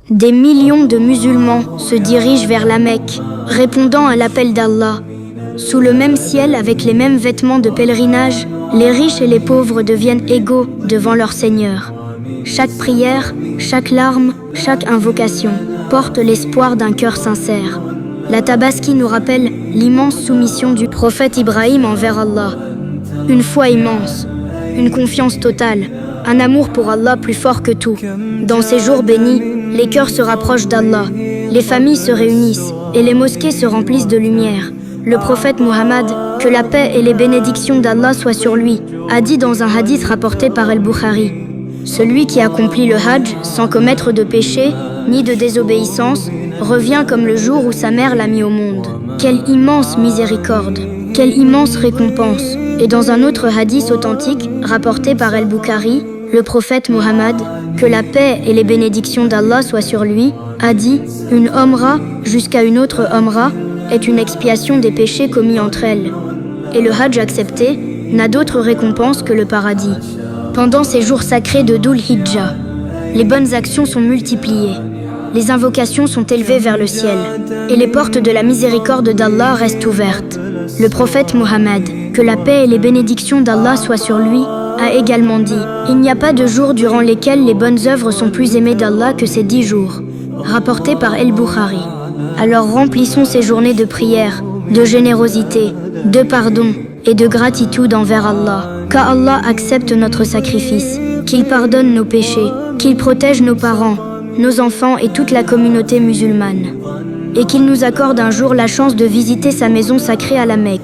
Des millions de musulmans se dirigent vers la Mecque, répondant à l'appel d'Allah. Sous le même ciel, avec les mêmes vêtements de pèlerinage, les riches et les pauvres deviennent égaux devant leur Seigneur. Chaque prière, chaque larme, chaque invocation porte l'espoir d'un cœur sincère. La Tabaski nous rappelle l'immense soumission du prophète Ibrahim envers Allah. Une foi immense, une confiance totale, un amour pour Allah plus fort que tout. Dans ces jours bénis, les cœurs se rapprochent d'Allah, les familles se réunissent et les mosquées se remplissent de lumière. Le prophète Muhammad, que la paix et les bénédictions d'Allah soient sur lui, a dit dans un hadith rapporté par Al-Bukhari: celui qui accomplit le Hajj sans commettre de péché ni de désobéissance revient comme le jour où sa mère l'a mis au monde. Quelle immense miséricorde, quelle immense récompense. Et dans un autre hadith authentique rapporté par Al-Bukhari, le prophète Muhammad, que la paix et les bénédictions d'Allah soient sur lui, a dit: une Omra jusqu'à une autre Omra est une expiation des péchés commis entre elles. Et le Hajj accepté n'a d'autre récompense que le paradis. Pendant ces jours sacrés de Dhul Hijjah, les bonnes actions sont multipliées, les invocations sont élevées vers le ciel, et les portes de la miséricorde d'Allah restent ouvertes. Le prophète Muhammad, que la paix et les bénédictions d'Allah soient sur lui, a également dit: il n'y a pas de jour durant lesquels les bonnes œuvres sont plus aimées d'Allah que ces 10 jours. Rapporté par Al-Bukhari. Alors remplissons ces journées de prière, de générosité, de pardon et de gratitude envers Allah. Qu'Allah accepte notre sacrifice, qu'il pardonne nos péchés, qu'il protège nos parents, nos enfants et toute la communauté musulmane. Et qu'il nous accorde un jour la chance de visiter sa maison sacrée à la Mecque.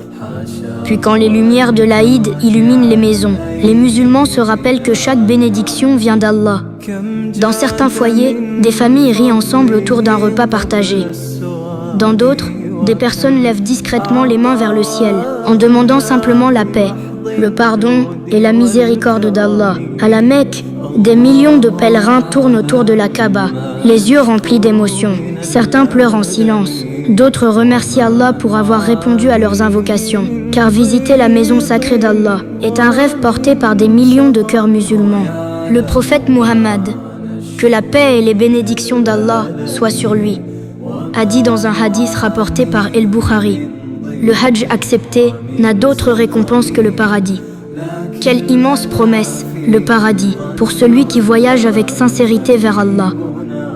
Puis quand les lumières de l'Aïd illuminent les maisons, les musulmans se rappellent que chaque bénédiction vient d'Allah. Dans certains foyers, des familles rient ensemble autour d'un repas partagé. Dans d'autres, des personnes lèvent discrètement les mains vers le ciel, en demandant simplement la paix, le pardon et la miséricorde d'Allah. À la Mecque, des millions de pèlerins tournent autour de la Kaaba, les yeux remplis d'émotion. Certains pleurent en silence, d'autres remercient Allah pour avoir répondu à leurs invocations, car visiter la maison sacrée d'Allah est un rêve porté par des millions de cœurs musulmans. Le prophète Muhammad, que la paix et les bénédictions d'Allah soient sur lui, a dit dans un hadith rapporté par Al-Bukhari: le Hajj accepté n'a d'autre récompense que le paradis. Quelle immense promesse, le paradis, pour celui qui voyage avec sincérité vers Allah.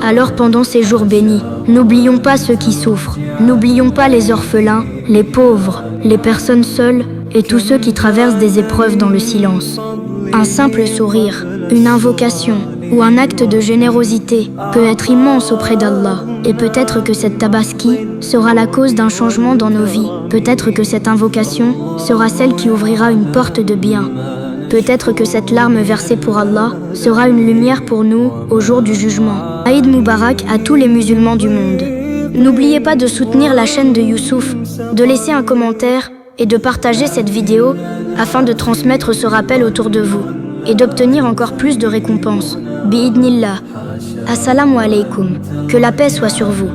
Alors pendant ces jours bénis, n'oublions pas ceux qui souffrent, n'oublions pas les orphelins, les pauvres, les personnes seules et tous ceux qui traversent des épreuves dans le silence. Un simple sourire, une invocation ou un acte de générosité peut être immense auprès d'Allah. Et peut-être que cette tabaski sera la cause d'un changement dans nos vies. Peut-être que cette invocation sera celle qui ouvrira une porte de bien. Peut-être que cette larme versée pour Allah sera une lumière pour nous au jour du jugement. Aïd Moubarak à tous les musulmans du monde. N'oubliez pas de soutenir la chaîne de Youssouf, de laisser un commentaire et de partager cette vidéo afin de transmettre ce rappel autour de vous et d'obtenir encore plus de récompenses. Bi'idnillah. Assalamu alaikum. Que la paix soit sur vous.